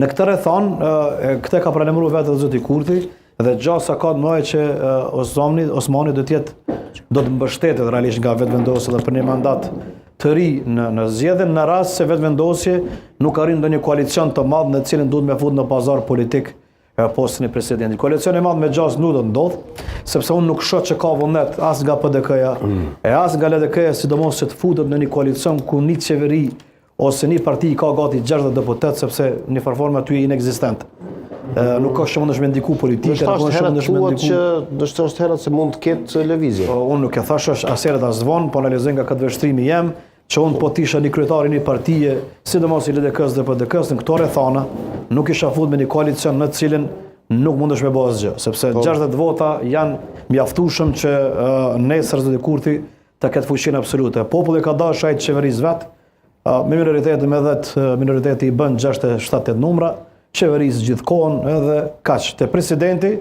Në këtë rrethon, këtë ka pranuar vetë edhe zoti Kurthi, dhe gjasa ka të mëdha që Osmani do të mbështetet realisht nga vetëvendosja dhe për një mandat të ri në zgjedhjen, në rast se vetëvendosje nuk arrin ndonjë koalicion të madh në cilin duhet me fut në pazar politik postin e presidentit. Koalicioni i madh me gjas nuk do të ndodh, sepse unë nuk shoh që ka vullnet as nga PDK-ja e as nga LDK-ja, sidomos që të futet në një koalicion ku një qeveri ose një parti ka gati 60 deputet, sepse një farformë aty inekzistent. Nuk ka shumë me ndiku politikë, nuk ka shumë me ndiku që ndoshta është herët se mund të ketë lëvizje. Unë nuk e thash as herët as vonë, po analizoj nga këtë vështrimi jem, që unë po tisha një kryetari një partije, sidomos i LDK-s dhe PDK-s, në këto rrethana, nuk isha fut me një koalicion në cilin nuk mundesh me bëj asgjë, sepse 60 vota janë mjaftueshëm që nesër zoti Kurthi të ketë fuqinë absolute. Populli ka dashur ai të qeverisë vet, me minoritetin me 10 minoriteti i bën 6-7-8 numra, qeverisë gjithkohon edhe kaq. Te presidenti